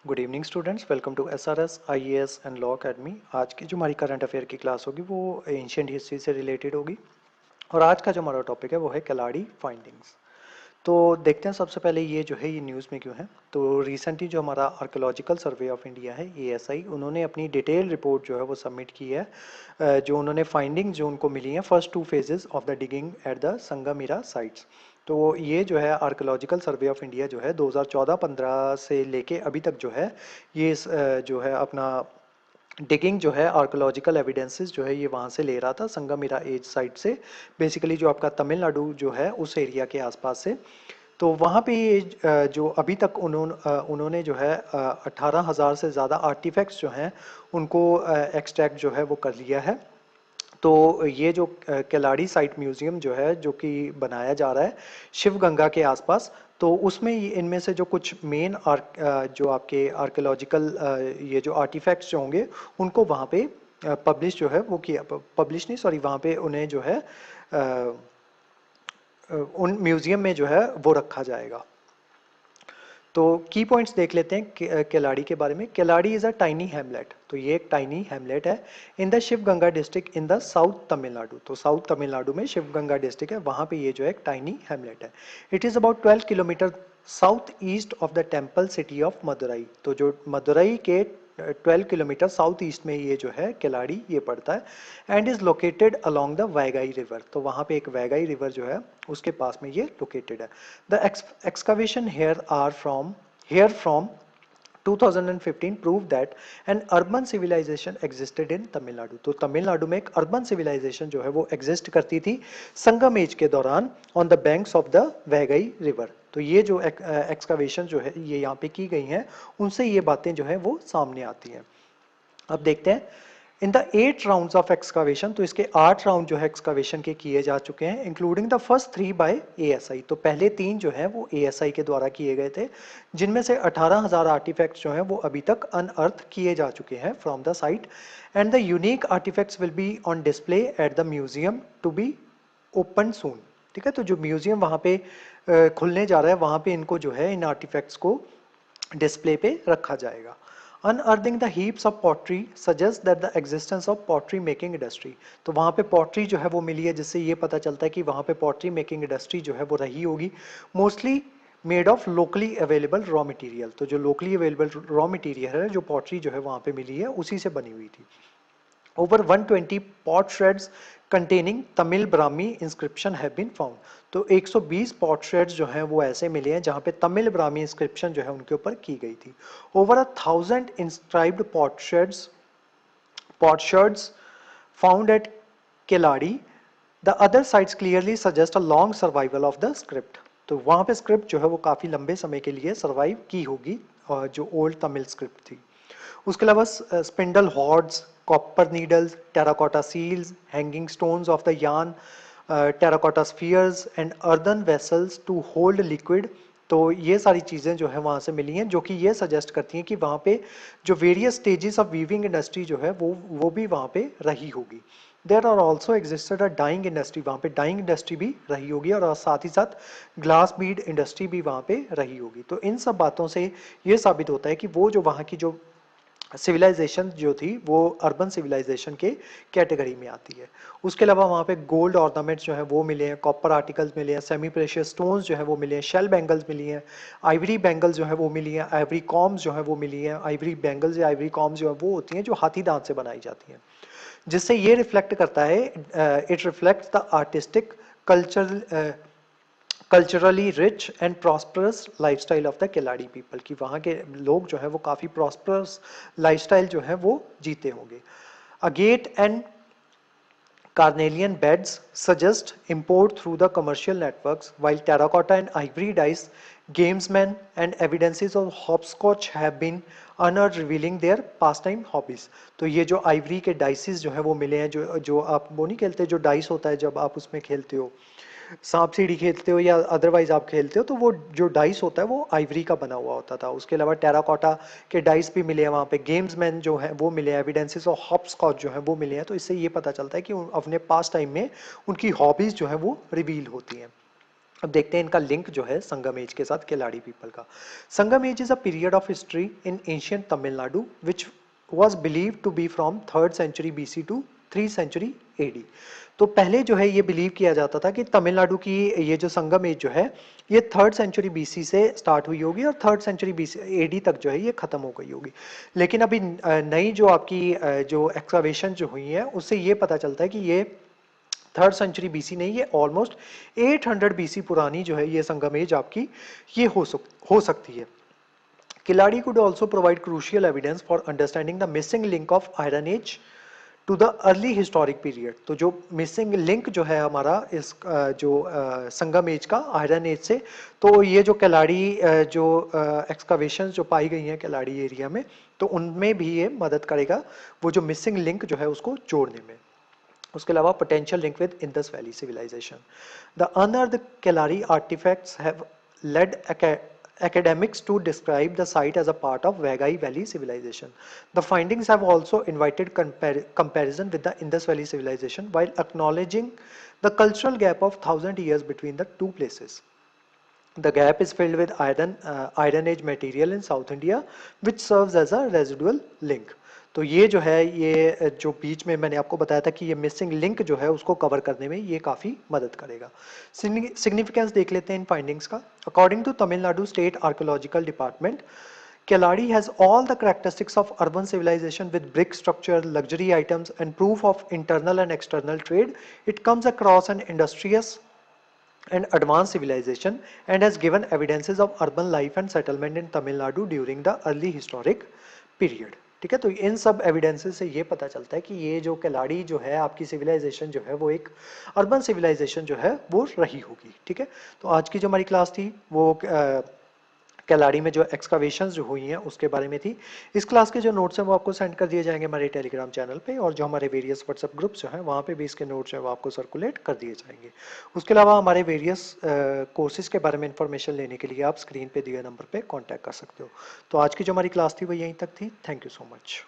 Good evening students, welcome to SRS IAS and law academy. आज की जो हमारी करंट अफेयर की क्लास होगी वो एंशियंट हिस्ट्री से रिलेटेड होगी और आज का जो हमारा टॉपिक है वो है कलाड़ी फाइंडिंग्स। तो देखते हैं सबसे पहले ये जो है ये न्यूज़ में क्यों है। तो रिसेंटली जो हमारा आर्कोलॉजिकल सर्वे ऑफ इंडिया है एएसआई, उन्होंने अपनी डिटेल रिपोर्ट जो है वो सबमिट की है। जो उन्होंने फाइंडिंग्स जो उनको मिली हैं first 2 phases of the digging at the Sangam era sites. तो ये जो है आर्कोलॉजिकल सर्वे ऑफ इंडिया जो है 2014-15 से लेके अभी तक जो है ये जो है अपना डिगिंग जो है आर्कोलॉजिकल एविडेंसेस जो है ये वहाँ से ले रहा था संगमीरा एज साइट से, बेसिकली जो आपका तमिलनाडु जो है उस एरिया के आसपास से। तो वहाँ पे ये जो अभी तक उन्होंने जो है 18,000 से ज़्यादा आर्टिफैक्ट्स जो हैं उनको एक्सट्रैक्ट जो है वो कर लिया है। तो ये जो केलाड़ी साइट म्यूजियम जो है जो कि बनाया जा रहा है शिव गंगा के आसपास, तो उसमें इनमें से जो कुछ मेन जो आपके आर्कियोलॉजिकल ये जो आर्टिफैक्ट्स जो होंगे उनको वहाँ पे पब्लिश जो है वो किया, पब्लिश नहीं सॉरी, वहाँ पे उन्हें जो है उन म्यूजियम में जो है वो रखा जाएगा। तो की पॉइंट्स देख लेते हैं केलाड़ी के बारे में। Keladi is a tiny hamlet, तो ये एक टाइनी हैमलेट है in the Sivaganga district in the south Tamil Nadu. तो साउथ तमिलनाडु में शिव गंगा डिस्ट्रिक्ट है, वहां पे ये जो है एक टाइनी हैमलेट है। It is about 12 kilometre south east of the temple city of Madurai. तो जो मदुरई के 12 किलोमीटर साउथ ईस्ट में ये जो है केलाड़ी ये पड़ता है and is located along the Vaigai river. तो वहाँ पे एक वैगाई रिवर जो है उसके पास में ये लोकेटेड है। The excavation here from 2015 proved that an urban civilization existed in Tamil Nadu. तो तमिलनाडु में एक अर्बन सिविलाइजेशन जो है वो एग्जिस्ट करती थी संगम एज के दौरान on the banks of the Vaigai river. तो ये जो एक्सकावेशन जो है ये यहाँ पे की गई हैं उनसे ये बातें जो है वो सामने आती हैं। अब देखते हैं in the 8 rounds of excavation, तो इसके 8 राउंड जो है एक्सकावेशन के किए जा चुके हैं including the first 3 by ASI. तो पहले 3 जो है वो एएसआई के द्वारा किए गए थे, जिनमें से 18,000 आर्टिफैक्ट्स जो हैं वो अभी तक अनअर्थ किए जा चुके हैं from the site and the unique artifacts will be on display at the museum to be open soon. ठीक है, तो जो म्यूजियम वहाँ पे खुलने जा रहा है वहाँ पे इनको जो है इन आर्टिफैक्ट्स को डिस्प्ले पे रखा जाएगा। Unearthing the heaps of pottery suggests that the existence of pottery making industry। तो वहाँ पे पॉटरी जो है वो मिली है, जिससे ये पता चलता है कि वहाँ पे पॉटरी मेकिंग इंडस्ट्री जो है वो रही होगी, mostly made of locally available raw material. तो जो लोकली अवेलेबल रॉ मटेरियल है जो पॉटरी जो है वहाँ पे मिली है उसी से बनी हुई थी। Over 120 pot shreds containing Tamil Brahmi inscription have been found. तो 120 पॉट श्रेड्स जो हैं वो ऐसे मिले हैं जहाँ पे तमिल ब्राह्मी इंस्क्रिप्शन जो है उनके ऊपर की गई थी। Over 1,000 inscribed potsherds found at Keladi. The other sites clearly suggest a long survival of the script। तो वहाँ पे स्क्रिप्ट जो है वो काफ़ी लंबे समय के लिए सर्वाइव की होगी, जो ओल्ड तमिल स्क्रिप्ट थी। उसके अलावा spindle whorls, copper needles, terracotta seals, hanging stones of the yarn, terracotta spheres and earthen vessels to hold liquid. तो ये सारी चीज़ें जो है वहाँ से मिली हैं, जो कि ये सजेस्ट करती हैं कि वहाँ पे जो various stages of weaving industry जो है वो भी वहाँ पे रही होगी। There are also existed a dyeing industry, वहाँ पे डाइंग इंडस्ट्री भी रही होगी और साथ ही साथ ग्लास बीड इंडस्ट्री भी वहाँ पे रही होगी। तो इन सब बातों से ये साबित होता है कि वो जो वहाँ की जो सिविलाइजेशन जो थी वो अर्बन सिविलाइजेशन के कैटेगरी में आती है। उसके अलावा वहाँ पे गोल्ड ऑर्नामेंट्स जो है वो मिले हैं, कॉपर आर्टिकल्स मिले हैं, सेमी प्रेशियस स्टोन्स जो है वो मिले हैं, शेल बैंगल्स मिली हैं, आइवरी बैंगल्स जो है वो मिली हैं, आइवरी कॉम्स जो है वो मिली हैं। आइवरी बैंगल्स या आइवरी कॉम्स जो है वो होती हैं जो हाथी दांत से बनाई जाती हैं, जिससे ये रिफ्लेक्ट करता है, it reflects the artistic culture culturally rich and prosperous lifestyle of the Keeladi people, की वहाँ के लोग जो है वो काफ़ी प्रॉस्परस लाइफस्टाइल जो है वो जीते होंगे। Agate and Carnelian beds suggest import through the commercial networks, while terracotta and ivory dice, gamesmen and evidences of hopscotch have been unearthed revealing their pastime hobbies। तो ये जो आइवरी के डाइसेस जो है वो मिले हैं, जो जो आप वो नहीं खेलते, जो डाइस होता है जब आप उसमें खेलते हो, सांप सीढ़ी खेलते हो या अदरवाइज आप खेलते हो, तो वो जो डाइस होता है वो आइवरी का बना हुआ होता था। उसके अलावा टेराकोटा के डाइस भी मिले हैं वहाँ पे, गेम्स मैन जो है वो मिले हैं, एविडेंसेस ऑफ हॉपस्कॉच जो है वो मिले हैं। तो इससे ये पता चलता है कि अपने पास टाइम में उनकी हॉबीज जो है वो रिवील होती हैं। अब देखते हैं इनका लिंक जो है संगम एज के साथ केलाड़ी पीपल का। Sangam age is a period of history in ancient Tamil Nadu which was believed to be from 3rd century BC to 3rd century AD। तो पहले जो है ये बिलीव किया जाता था कि तमिलनाडु की ये जो संगम एज जो है ये 3rd सेंचुरी BC से स्टार्ट हुई होगी और 3rd सेंचुरी BC AD तक जो है ये खत्म हो गई होगी। लेकिन अभी नई जो आपकी जो एक्सकवेशन जो हुई है उससे ये पता चलता है कि ये 3rd सेंचुरी BC नहीं, ये ऑलमोस्ट 800 BC पुरानी जो है ये संगम एज आपकी ये हो सकती है। Kiladi could also provide crucial evidence for understanding the missing link of Iron Age to the early historic period। तो जो मिसिंग लिंक जो है हमारा इस जो संगम एज का आयरन एज से, तो ये जो केलाड़ी जो एक्सकवेशंस जो पाई गई हैं केलाड़ी एरिया में, तो उनमें भी ये मदद करेगा वो जो मिसिंग लिंक जो है उसको जोड़ने में। उसके अलावा potential link with Indus valley civilization. The unearthed Keeladi artifacts have led academics to describe the site as a part of Vagai Valley civilization. The findings have also invited comparison with the Indus Valley civilization while acknowledging the cultural gap of 1000 years between the two places. The gap is filled with iron age material in South India, which serves as a residual link. तो ये जो है ये जो बीच में मैंने आपको बताया था कि ये मिसिंग लिंक जो है उसको कवर करने में ये काफ़ी मदद करेगा। सिग्निफिकेंस देख लेते हैं इन फाइंडिंग्स का। According to Tamil Nadu state archaeological department, Keladi has all the characteristics of urban civilization with brick structure, luxury items, and proof of internal and external trade. It comes across an industrious and advanced civilization and has given evidences of urban life and settlement in Tamil Nadu during the early historic period। ठीक है, तो इन सब evidences से ये पता चलता है कि ये जो केलाड़ी जो है आपकी सिविलाइजेशन जो है वो एक अर्बन सिविलाइजेशन जो है वो रही होगी। ठीक है, तो आज की जो हमारी क्लास थी वो केलाड़ी में जो एक्सकावेशंस जो हुई हैं उसके बारे में थी। इस क्लास के जो नोट्स हैं वो आपको सेंड कर दिए जाएंगे हमारे टेलीग्राम चैनल पे, और जो हमारे वेरियस व्हाट्सएप ग्रुप्स जो हैं वहाँ पे भी इसके नोट्स हैं वो आपको सर्कुलेट कर दिए जाएंगे। उसके अलावा हमारे वेरियस कोर्सेज के बारे में इंफॉर्मेशन लेने के लिए आप स्क्रीन पे दिए नंबर पर कॉन्टैक्ट कर सकते हो। तो आज की जो हमारी क्लास थी वो यहीं तक थी। Thank you so much.